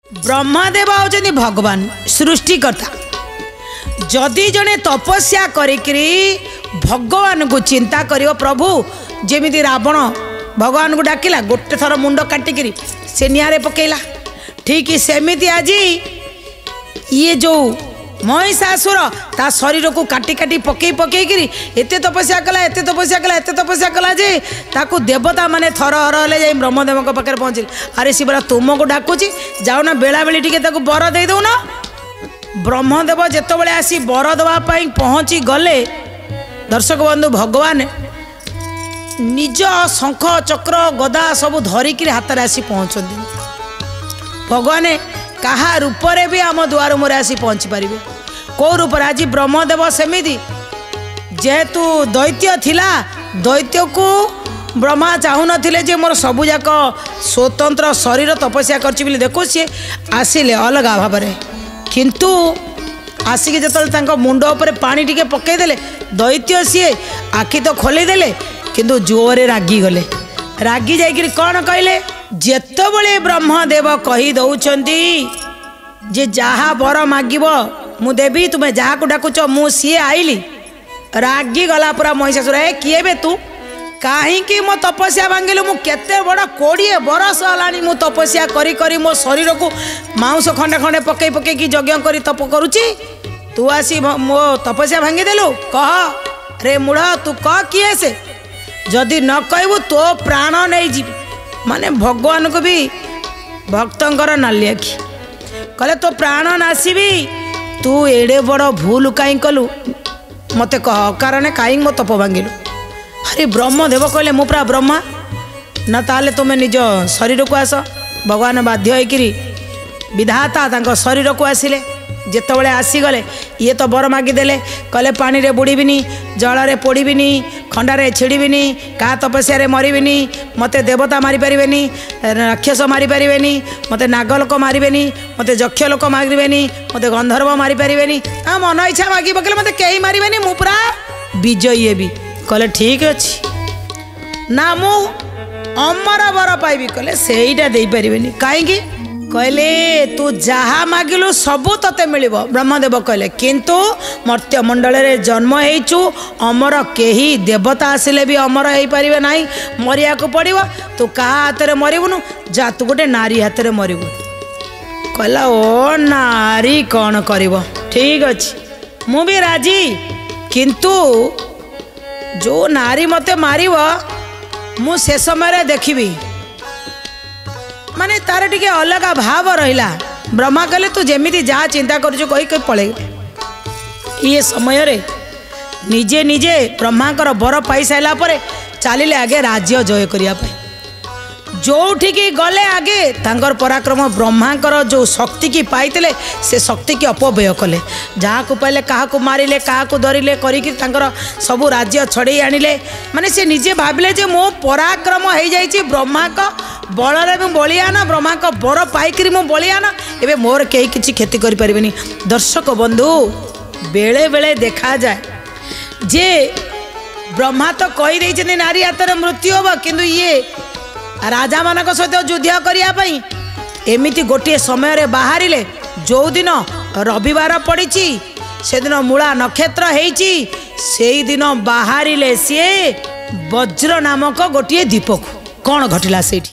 ब्रह्मदेव होचंदी भगवान सृष्टिकर्ता। जदि जने तपस्या करिकरी भगवान को चिंता करियो प्रभु जेमिति रावण भगवान को डाकिला गोटे थर मुंड काटिकी से निआरे पकेला ठीक सेमिति आज ये जो महिषासुर ता शरीर को काटी काटी पकई पकईकरी एते तपस्या कला एते तपस्या कला एते तपस्या कला जे ताकू देवता माने थर हर हेले जाई ब्रह्मदेव को पाखे पहुँचे। अरे शिवरा तुमको डाकुची जाओ ना बेला बेली टिके ताकू बर दे दो ना। ब्रह्मदेव जेतबेले आसी बर दवाई पहुँची गले दर्शक बंधु भगवान निज शंख चक्र गदा सब धरिकी हाथ में आसी पहुँचती। भगवान कहा रूपरे भी आम द्वार मुरे आसी पहुँची पारे कौ रूप आज ब्रह्मदेव सेमिति जेहेतु दैत्य थिला दैत्य को ब्रह्मा चाहू नथिले मोर सबुजाक स्वतंत्र शरीर तपस्या कर देखो सी आसिले अलग भाव में किंतु आसिक जो मुंड उपर पानी टिके पकईदे दैत्य सी आखि तो खोलीदेले किंतु जोरे रागी गले रागी जाइए कौन कहले जेतबेले ब्रह्मदेव कही दौरान जे जहा बर मागिब मु देवी तुम्हें जहाँ को डाकुच मु सी आईली रागी गला पूरा महिषासुर है किए बे तू कहीं मो तपस्या भांगिलु मु केते बड़ 20 बरस हलानी मु तपस्या करी करी मो शरीर को मांस खंडे खंडे पकई पकई जज्ञ करी तप करुची तू आसी मो तपस्या भांगी देलु कह रे मूढ़ तू कह किए से जदि न कहबू तो प्राण नहीं जी माने भगवान को भी भक्तंकर नाली आखि कहले तो प्राण नासीबी तू एड़े बड़ भूल कहीं कलु मते कह कारण कहीं मो तप भांगिलु। अरे ब्रह्मदेव कहले मु प्रा ब्रह्मा ना ताले तुम निज शरीर को आस भगवान बाध्य होइकिरी विधाता तांको शरीर को आसिले जेतबेले आसीगले ये तो बर मागिदेले कहले पानी रे बुड़ीबिनी जल रे पोड़ीबिनी खंडारे छिड़ीबिनी का तपस्या रे मरीबिनी मते देवता मारी पारिबेनी राक्षस मारी पारिबेनी मते नागलोक मारिबेनी मते यक्ष लोक मारिबेनी मते गंधर्व मारी पारिबेनी आ मन इच्छा मागी पकेले मते केही मारिबेनी मु पूरा विजयी हेबी। कहले ठीक अछि ना मु अमर बर पाइबी कहले सेईटा देई पारिबेनी काहेकि कहले तू जहा मागिलु सबू तते मिल। ब्रह्मदेव कहले किंतु मर्त्य मंडल रे जन्म हेचु अमर केही देवता आसिले भी अमर हो पारे ना मरिया को पड़ो तू क्या हाथ में मरबुनु जा तू गोटे नारी हाथ में मरबु। कहला ओ नारी कौन कर ठीक अच्छे मु भी राजी किंतु जो नारी मते मारिव मु से समय देखी माने तार टिके अलग भाव रहिला। ब्रह्मा कहले तू जेमिति जा चिंता करू कही कही पड़े ये समय रे निजे निजे ब्रह्मांकर बर पाई सारा पर चलिले आगे राज्य जय करने जोठिकी गले आगे तांकर पराक्रम ब्रह्मांकर जो शक्ति की पाइले से शक्ति की अपव्यय कले जहाँ को पाइले क्या मारिले क्या धरिले करिकी तांकर सबू राज्य छड़े आनिले माने से निजे भाविले जे मो पराक्रम हो जाइए ब्रह्मा का बलरे मु बलियाना ब्रह्मा का बर पाइकरी मु बलियाना एबे मोर कहीं किसी क्षति करि परिबेनी। दर्शक बंधु बेले बेले देखा जाए जे ब्रह्मा तो कही देइछने नारी हाथ में मृत्यु होबा किंतु ये राजा मानक सहित युद्ध करने एमिति गोटे समय रे बाहरिले जो दिन रविवार पड़ी से दिन मूला नक्षत्र हेची से दिन बाहरिले सी वज्र नामक गोटे द्वीप को कौन घटिला से